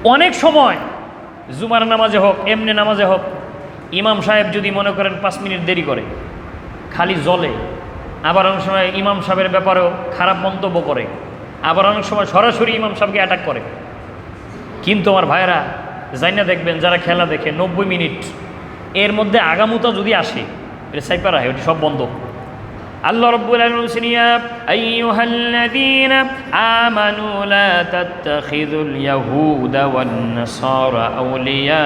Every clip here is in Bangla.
অনেক সময় জুমার নামাজে হোক এমনি নামাজে হোক ইমাম সাহেব যদি মনে করেন 5 মিনিট দেরি করে খালি জ্বলে, আবার অনেক সময় ইমাম সাহেবের ব্যাপারেও খারাপ মন্তব্য করে, আবার অনেক সময় সরাসরি ইমাম সাহেবকে অ্যাটাক করে। কিন্তু আমার ভাইয়েরা জাইনা দেখবেন যারা খেলা দেখে 90 মিনিট এর মধ্যে আগামুতা যদি আসে এটা সাইপার হয়, ওটি সব বন্ধ। আল্লাহ রাব্বুল আলামিন বলেছেন, ইয়া আইয়ুহাল্লাযীনা আমানু লা তাত্তাখিযুল ইয়াহুদা ওয়ান নাসারা আউলিয়া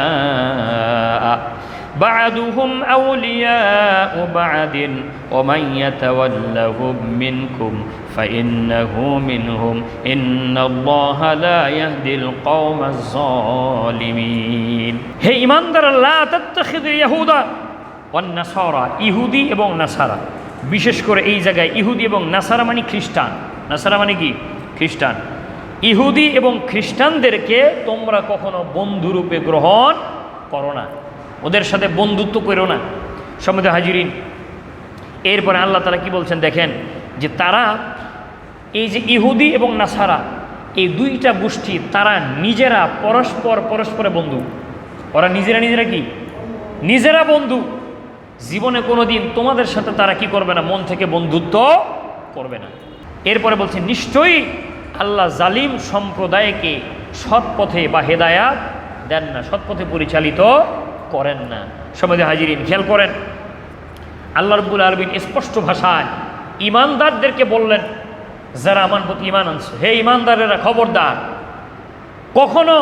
বা'দুহুম আউলিয়াউ বা'দিন ওয়া মান ইয়াতাওয়াল্লাহুম মিনকুম ফাইন্নাহু মিনহুম ইন্নাল্লাহা লা ইয়াহদিল কওমাজ যালিমিন। হে ঈমানদাররা, লা তাত্তাখিযুল ইয়াহুদা ওয়ান নাসারা, ইহুদি এবং নাসারা, বিশেষ করে এই জায়গায় ইহুদি এবং নাসারা মানে খ্রিস্টান। নাসারা মানে কি? খ্রিস্টান। ইহুদি এবং খ্রিস্টানদেরকে তোমরা কখনো বন্ধুরূপে গ্রহণ করো না, ওদের সাথে বন্ধুত্ব করো না। সম্মানিত হাজিরিন, এরপরে আল্লাহ তাআলা কি বলছেন দেখেন, যে তারা এই যে ইহুদি এবং নাসারা এই দুইটা গোষ্ঠী তারা নিজেরা পরস্পরে বন্ধু। ওরা নিজেরা কি? নিজেরা বন্ধু। জীবনে কোনো দিন তোমাদের সাথে তারা কি করবে না? মন থেকে বন্ধুত্ব করবে না। এরপরে বলছে, নিশ্চয়ই আল্লাহ জালিম সম্প্রদায়কে সৎ পথে বা হেদায়াত দেন না, সৎ পথে পরিচালিত করেন না। সম্মানিত হাজিরিন, খেয়াল করেন, আল্লাহ রাব্বুল আলামিন স্পষ্ট ভাষায় ঈমানদারদেরকে বললেন, যারা আমার প্রতি ঈমান আনছে, হে ঈমানদারেরা খবরদার, কখনো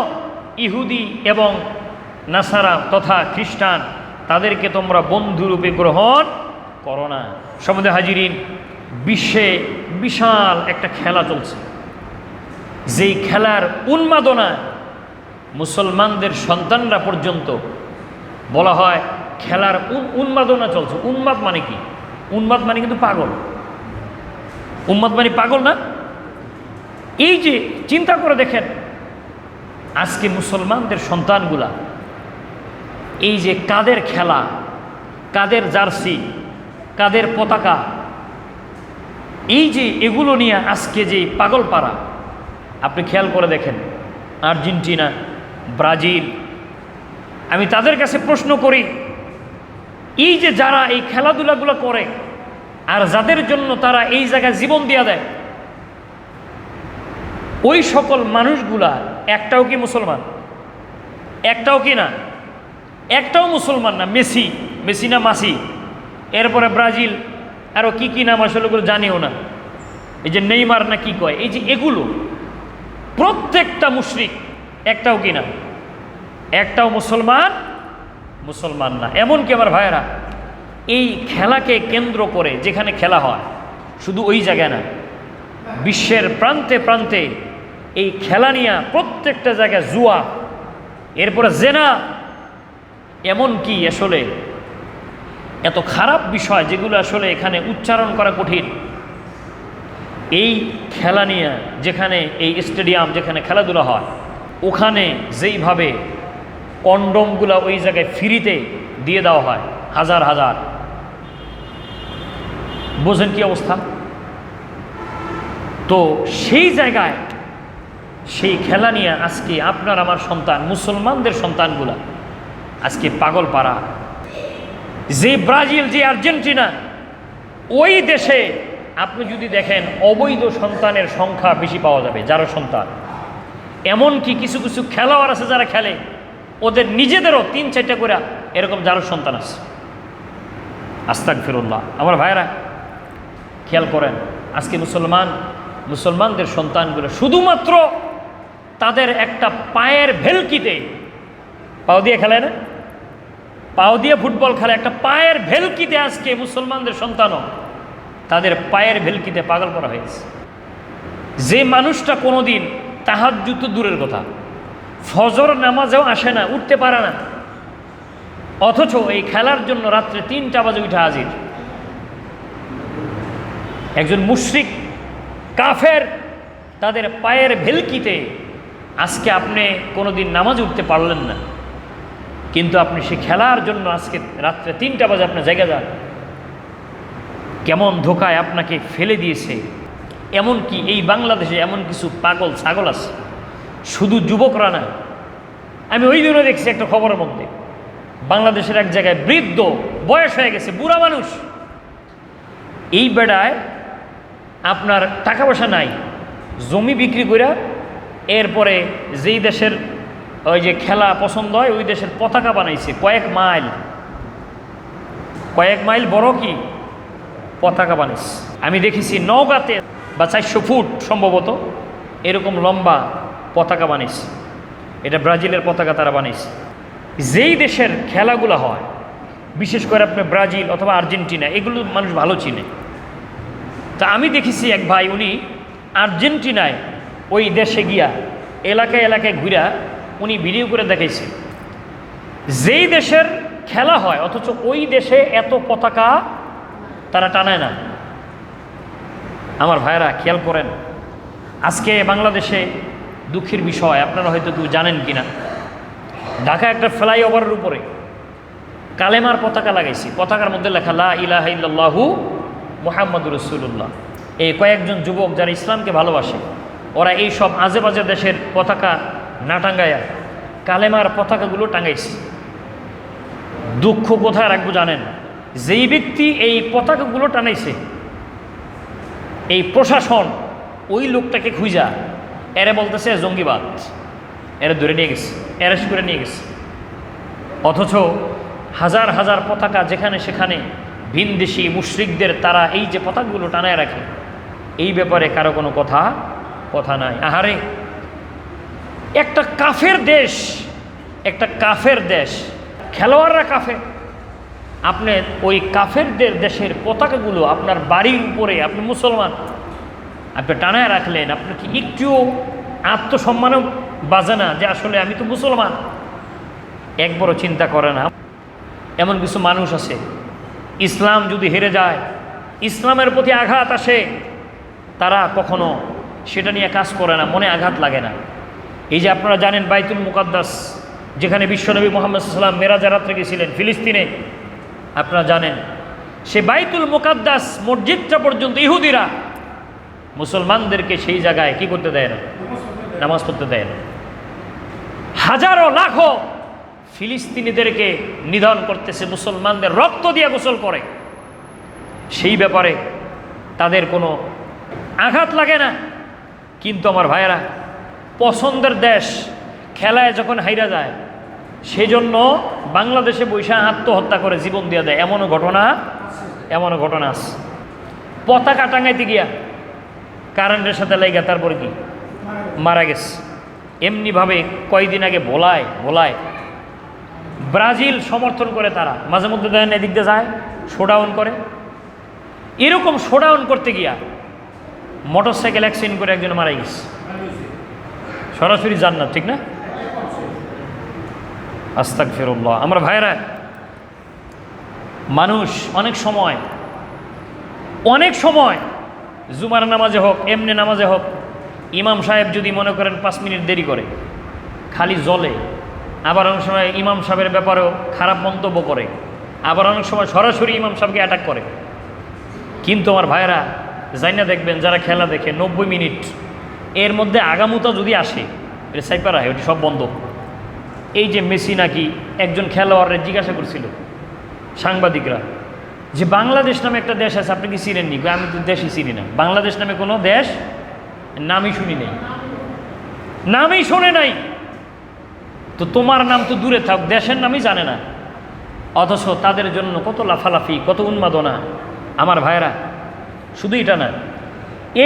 ইহুদি এবং নাসারা তথা খ্রিস্টান তাদেরকে তোমরা বন্ধুরূপে গ্রহণ করো না। সম্মানিত হাজিরিন, বিশ্বে বিশাল একটা খেলা চলছে, যেই খেলার উন্মাদনা মুসলমানদের সন্তানরা পর্যন্ত বলা হয় খেলার উন্মাদনা চলছে। উন্মাদ মানে কি? উন্মাদ মানে কিন্তু পাগল। উন্মাদ মানে পাগল না? এই যে চিন্তা করে দেখেন, আজকে মুসলমানদের সন্তানগুলা এই যে কাদের খেলা, কাদের জার্সি, কাদের পতাকা, এই যে এগুলো নিয়ে আজকে যে পাগল পাড়া, আপনি খেয়াল করে দেখেন, আর্জেন্টিনা, ব্রাজিল, আমি তাদের কাছে প্রশ্ন করি, এই যে যারা এই খেলাধুলাগুলো করে আর যাদের জন্য তারা এই জায়গায় জীবন দিয়ে দেয়, ওই সকল মানুষগুলা একটাও কি মুসলমান? একটাও কি না? একটাও মুসলমান না। মেসি না মাসি, এরপরে ব্রাজিল, আরও কি নাম আসলে ওগুলো জানিও না, এই যে নেইমার না কি কয়, এই যে এগুলো প্রত্যেকটা মুশরিক। একটাও কি না? একটাও মুসলমান না। এমনকি আমার ভাইয়েরা, এই খেলাকে কেন্দ্র করে যেখানে খেলা হয়, শুধু ওই জায়গায় না, বিশ্বের প্রান্তে প্রান্তে এই খেলা নিয়ে প্রত্যেকটা জায়গায় জুয়া, এরপরে জেনা, এমনকি আসলে এত খারাপ বিষয় যেগুলো আসলে এখানে উচ্চারণ করা কঠিন, এই খেলা নিয়ে যেখানে এই স্টেডিয়াম যেখানে খেলাধুলা হয়, ওখানে যেইভাবে কন্ডমগুলো ওই জায়গায় ফ্রিতে দিয়ে দেওয়া হয় হাজার হাজার, বোঝেন কি অবস্থা? তো সেই জায়গায় সেই খেলা নিয়ে আজকে আপনার আমার সন্তান, মুসলমানদের সন্তানগুলা আজকে পাগল পাড়া। যে ব্রাজিল, যে আর্জেন্টিনা, ওই দেশে আপনি যদি দেখেন অবৈধ সন্তানের সংখ্যা বেশি পাওয়া যাবে, যারা সন্তান। এমনকি কিছু কিছু খেলোয়াড় আছে যারা খেলে, ওদের নিজেদেরও 3-4টা করে এরকম যারা সন্তান আছে। আস্তাগফিরুল্লাহ। আমার ভাইরা খেয়াল করেন, আজকে মুসলমানদের সন্তানগুলো শুধুমাত্র তাদের একটা পায়ের ভেলকিতে, পাও দিয়ে খেলায় না, পাও দিয়ে ফুটবল খেলে, একটা পায়ের ভেলকিতে আজকে মুসলমানদের সন্তানও তাদের পায়ের ভেলকিতে পাগল করা হয়েছে। যে মানুষটা কোনোদিন তাহাজ্জুদ তো দূরের কথা, ফজর নামাজেও আসে না, উঠতে পারে না, অথচ এই খেলার জন্য রাত্রে 3টা বাজে উঠে হাজির। একজন মুশরিক কাফের, তাদের পায়ের ভেলকিতে আজকে আপনি কোনোদিন নামাজ উঠতে পারলেন না, কিন্তু আপনি সে খেলার জন্য আজকে রাত্রে 3টা বাজে আপনার জায়গা যান। কেমন ধোকায় আপনাকে ফেলে দিয়েছে। এমনকি এই বাংলাদেশে এমন কিছু পাগল ছাগল আছে, শুধু যুবকরা না, আমি ওই দিনও দেখছি একটা খবরের মধ্যে, বাংলাদেশের এক জায়গায় বৃদ্ধ, বয়স হয়ে গেছে, বুড়া মানুষ, এই বেড়ায় আপনার টাকা পয়সা নাই, জমি বিক্রি করে এরপরে যেই দেশের ওই যে খেলা পছন্দ হয় ওই দেশের পতাকা বানাইছে, কয়েক মাইল বড় কি পতাকা বানাইছে। আমি দেখেছি নওগাঁতে বা 400 ফুট সম্ভবত এরকম লম্বা পতাকা বানাইছে। এটা ব্রাজিলের পতাকা তারা বানাইছে। যেই দেশের খেলাগুলো হয়, বিশেষ করে আপনার ব্রাজিল অথবা আর্জেন্টিনা, এগুলো মানুষ ভালো চিনে। তা আমি দেখেছি এক ভাই, উনি আর্জেন্টিনায় ওই দেশে গিয়া এলাকায় এলাকায় ঘুরা উনি ভিডিও করে দেখাইছে, যেই দেশের খেলা হয় অথচ ওই দেশে এত পতাকা তারা টানায় না। আমার ভাইরা খেয়াল করেন, আজকে বাংলাদেশে দুঃখের বিষয়, আপনারা হয়তো কেউ জানেন কিনা, ঢাকা একটা ফ্লাইওভারের উপরে কালেমার পতাকা লাগাইছি, পতাকার মধ্যে লেখা লা ইলাহা ইল্লাল্লাহু মুহাম্মাদুর রাসূলুল্লাহ। এই কয়েকজন যুবক যারা ইসলামকে ভালোবাসে, ওরা এই সব আজে বাজে দেশের পতাকা না টাঙ্গাইয়া কালেমার পতাকাগুলো টাঙ্গাইছে। দুঃখ কোথায় রাখবো জানেন, যেই ব্যক্তি এই পতাকাগুলো টানাইছে এই প্রশাসন ওই লোকটাকে খুঁজা এরা বলতেছে জঙ্গিবাদ, এরা ধরে নিয়ে গেছে, অ্যারেস্ট করে নিয়ে গেছে। অথচ হাজার হাজার পতাকা যেখানে সেখানে ভিনদেশি মুশরিকদের তারা এই যে পতাকাগুলো টানায় রাখে, এই ব্যাপারে কারো কোনো কথা নাই। আহারে, একটা কাফের দেশ, খেলোয়াড়রা কাফের, আপনি ওই কাফেরদের দেশের পতাকাগুলো আপনার বাড়ির উপরে, আপনি মুসলমান, আপনি টানায় রাখলেন, আপনার কি একটুও আত্মসম্মানও বাজে না যে আসলে আমি তো মুসলমান? একবারও চিন্তা করে না। এমন কিছু মানুষ আছে, ইসলাম যদি হেরে যায়, ইসলামের প্রতি আঘাত আসে, তারা কখনো সেটা নিয়ে কাজ করে না, মনে আঘাত লাগে না। এই যে আপনারা জানেন বাইতুল মুকাদ্দাস, যেখানে বিশ্বনবী মুহাম্মদ সাল্লাল্লাহু আলাইহি ওয়াসাল্লাম মেরাজের রাত্রে গেছিলেন ফিলিস্তিনে, আপনারা জানেন সে বাইতুল মুকাদ্দাস মসজিদটা পর্যন্ত ইহুদিরা মুসলমানদেরকে সেই জায়গায় কি করতে দেয় না, নামাজ পড়তে দেয় না। হাজারো লাখো ফিলিস্তিনিদেরকে নিধন করতেছে, মুসলমানদের রক্ত দিয়ে গোসল করে, সেই ব্যাপারে তাদের কোনো আঘাত লাগে না। কিন্তু আমার ভাইয়েরা, পছন্দের দেশ খেলায় যখন হাইরা যায়, সেই জন্য বাংলাদেশে বৈশা আত্মহত্যা করে জীবন দিয়ে দেয়, এমনও ঘটনা আছে। পতাকা টাঙাইতে গিয়া কারেন্টের সাথে লেগে তারপরে কি মারা গেছে। এমনিভাবে কয়েকদিন আগে ভোলায় ব্রাজিল সমর্থন করে, তারা মাঝে মধ্যে দেন এদিক দিয়ে যায়, শোডাউন করে। এরকম শোডাউন করতে গিয়া মোটরসাইকেল অ্যাক্সিডেন্ট করে একজন মারা গেছে। সরাসরি জান্নাত, ঠিক না? আস্তাগফিরুল্লাহ। আমার ভাইরা, মানুষ অনেক সময় জুমার নামাজে হোক, এমনি নামাজে হোক, ইমাম সাহেব যদি মনে করেন 5 মিনিট দেরি করে, খালি জ্বলে। আবার অনেক সময় ইমাম সাহেবের ব্যাপারেও খারাপ মন্তব্য করে, আবার অনেক সময় সরাসরি ইমাম সাহেবকে অ্যাটাক করে। কিন্তু আমার ভাইয়েরা, জাইনা দেখবেন যারা খেলা দেখে 90 মিনিট এর মধ্যে আগামুতা যদি আসে, এটা সাইপার হয়, ওটি সব বন্ধ। এই যে মেসি নাকি একজন খেলোয়াড়ের জিজ্ঞাসা করছিল সাংবাদিকরা যে বাংলাদেশ নামে একটা দেশ আছে, আপনি কি চিনেননি? আমি তো দেশই চিনি না, বাংলাদেশ নামে কোনো দেশ নামই শুনি নাই, নামই শোনে নাই। তো তোমার নাম তো দূরে থাক, দেশের নামই জানে না, অথচ তাদের জন্য কত লাফালাফি, কত উন্মাদনা। আমার ভাইরা, শুধু এটা না,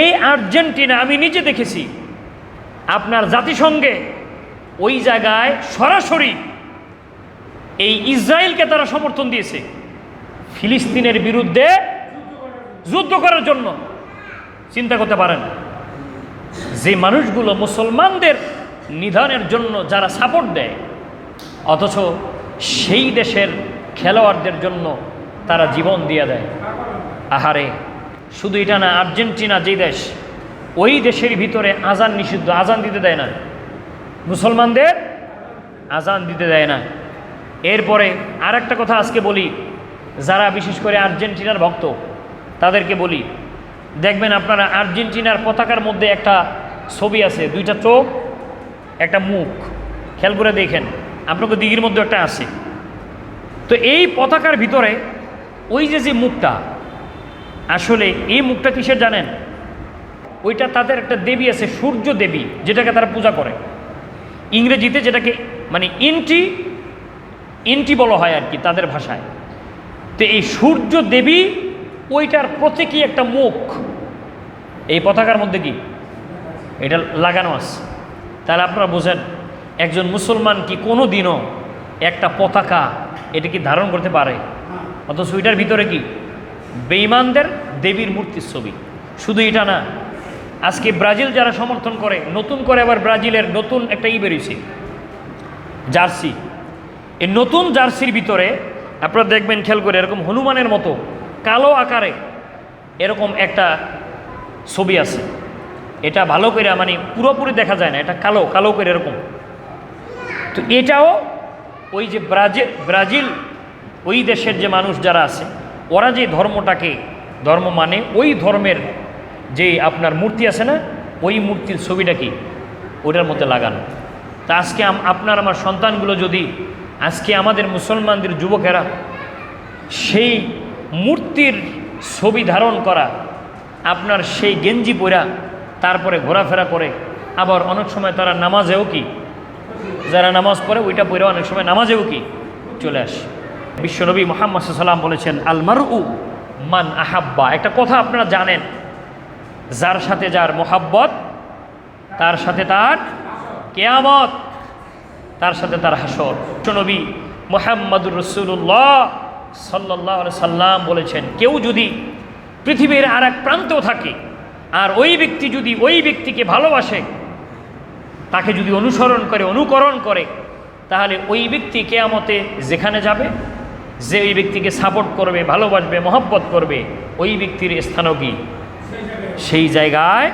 এই আর্জেন্টিনা আমি নিজে দেখেছি, আপনার জাতিসংঘে ওই জায়গায় সরাসরি এই ইসরায়েলকে তারা সমর্থন দিয়েছে ফিলিস্তিনের বিরুদ্ধে যুদ্ধ করার জন্য। চিন্তা করতে পারেন, যে মানুষগুলো মুসলমানদের নিধনের জন্য যারা সাপোর্ট দেয়, অথচ সেই দেশের খেলোয়াড়দের জন্য তারা জীবন দিয়ে দেয়। আহারে, শুধু এটা না, আর্জেন্টিনা যে দেশ, ওই দেশের ভিতরে আজান নিষিদ্ধ, আজান দিতে দেয় না, মুসলমানদের আজান দিতে দেয় না। এরপরে আর একটা কথা আজকে বলি, যারা বিশেষ করে আর্জেন্টিনার ভক্ত তাদেরকে বলি, দেখবেন আপনারা আর্জেন্টিনার পতাকার মধ্যে একটা ছবি আছে, 2টা চোখ, একটা মুখ, খেয়াল করে দেখেন, আপনাকে দিঘির মধ্যে একটা আছে। তো এই পতাকার ভিতরে ওই যে মুখটা, আসলে এই মুখটা কিসের জানেন? ওইটা তাদের একটা দেবী আছে, সূর্য দেবী, যেটাকে তারা পূজা করে। ইংরেজিতে যেটাকে মানে ইন্টি বলা হয় আর কি তাদের ভাষায়। তো এই সূর্য দেবী ওইটার প্রতীকী একটা মুখ এই পতাকার মধ্যে কি এটা লাগানো আছে। তাহলে আপনারা বোঝেন একজন মুসলমান কি কোনো দিনও একটা পতাকা এটা কি ধারণ করতে পারে? অথচ ওইটার ভিতরে কি বেঈমানদের দেবীর মূর্তির ছবি। শুধু এটা না, আজকে ব্রাজিল যারা সমর্থন করে, নতুন করে আবার ব্রাজিলের নতুন একটা বেরিয়েছে জার্সি। এই নতুন জার্সির ভিতরে আপনারা দেখবেন, খেয়াল করে, এরকম হনুমানের মতো কালো আকারে এরকম একটা ছবি আছে। এটা ভালো করে মানে পুরোপুরি দেখা যায় না, এটা কালো কালো করে এরকম। তো এটাও ওই যে ব্রাজিল ওই দেশের যে মানুষ যারা আছে, ওরা যে ধর্ম মানে ওই ধর্মের যে আপনার মূর্তি আছে না, ওই মূর্তির ছবিটা কি ওটার মধ্যে লাগানো। তা আজকে আপনার আমার সন্তানগুলো যদি আজকে আমাদের মুসলমানদের যুবকেরা সেই মূর্তির ছবি ধারণ করা, আপনার সেই গেঞ্জি পরা তারপরে ঘোরাফেরা করে, আবার অনেক সময় তারা নামাজেও কি, যারা নামাজ পড়ে ওইটা পড়ে অনেক সময় নামাজেও কি চলে আসে। বিশ্বনবী মুহাম্মদ সাল্লাল্লাহু আলাইহি ওয়াসাল্লাম বলেছেন, আল মারউ মান আহাব্বা। একটা কথা আপনারা জানেন, যার সাথে যার মোহাব্বত তার সাথে তার কিয়ামত, তার সাথে তার হাসর। বিশ্বনবী মুহাম্মদুর রাসূলুল্লাহ সাল্লাল্লাহু আলাইহি সাল্লাম বলেছেন, কেউ যদি পৃথিবীর আর এক প্রান্তেও থাকে আর ওই ব্যক্তি যদি ওই ব্যক্তিকে ভালোবাসে, তাকে যদি অনুকরণ করে, তাহলে ওই ব্যক্তি কিয়ামতে যেখানে যাবে, যে ওই ব্যক্তিকে সাপোর্ট করবে, ভালোবাসবে, মহব্বত করবে, ওই ব্যক্তির স্থানও কি সেই জায়গায়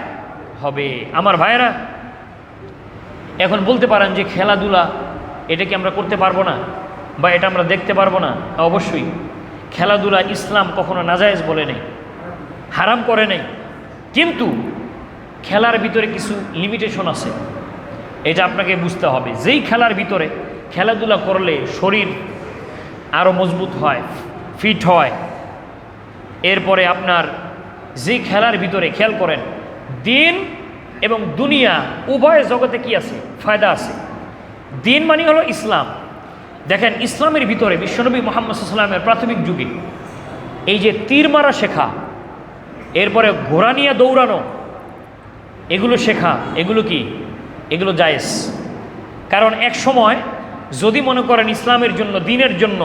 হবে। আমার ভাইয়েরা, এখন বলতে পারেন যে খেলাধুলা এটা কি আমরা করতে পারবো না, বা এটা আমরা দেখতে পারবো না? অবশ্যই খেলাধুলা ইসলাম কখনো নাজায়েজ বলে নেই, হারাম করে নেই, কিন্তু খেলার ভিতরে কিছু লিমিটেশন আছে, এটা আপনাকে বুঝতে হবে। যেই খেলার ভিতরে খেলাধুলা করলে শরীর আরও মজবুত হয়, ফিট হয়। এরপরে আপনার যেই খেলার ভিতরে, খেয়াল করেন, দিন এবং দুনিয়া উভয় জগতে কি আছে? ফায়দা আছে। দিন মানে হলো ইসলাম। দেখেন, ইসলামের ভিতরে বিশ্বনবী মুহাম্মদ সাল্লাল্লাহু আলাইহি ওয়াসাল্লামের প্রাথমিক যুগে এই যে তীর মারা শেখা, এরপরে ঘোড়া নিয়ে দৌড়ানো, এগুলো শেখা, এগুলো কি? এগুলো জায়েজ। কারণ এক সময় যদি মনে করেন ইসলামের জন্য, দিনের জন্য,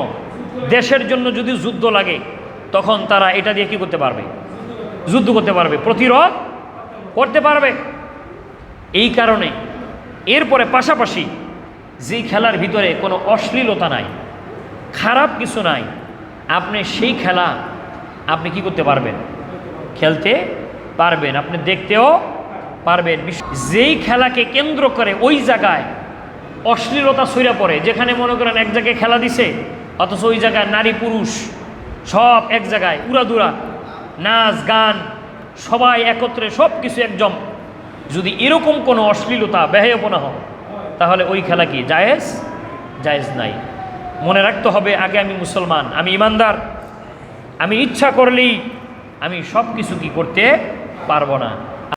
দেশের জন্য যদি যুদ্ধ লাগে, তখন তারা এটা দিয়ে কি করতে পারবে? যুদ্ধ করতে পারবে, প্রতিরোধ করতে পারবে। এই কারণে এরপরে পাশাপাশি যেই খেলার ভিতরে কোনো অশ্লীলতা নাই, খারাপ কিছু নাই, আপনি সেই খেলা আপনি কি করতে পারবেন? খেলতে পারবেন, আপনি দেখতেও পারবেন। যেই খেলাকে কেন্দ্র করে ওই জায়গায় অশ্লীলতা ছড়িয়ে পড়ে, যেখানে মনে করেন এক জায়গায় খেলা দিছে, অথচ ওই জায়গায় নারী পুরুষ সব এক জায়গায় উড়াদুরা, নাচ গান সবাই একত্রে, সব কিছু একদম, যদি এরকম কোনো অশ্লীলতা বেহায়াপনা হয়, তাহলে ওই খেলা কি জায়েজ? জায়েজ নাই। মনে রাখতে হবে, আগে আমি মুসলমান, আমি ইমানদার, আমি ইচ্ছা করলেই আমি সব কিছু কি করতে পারবো না।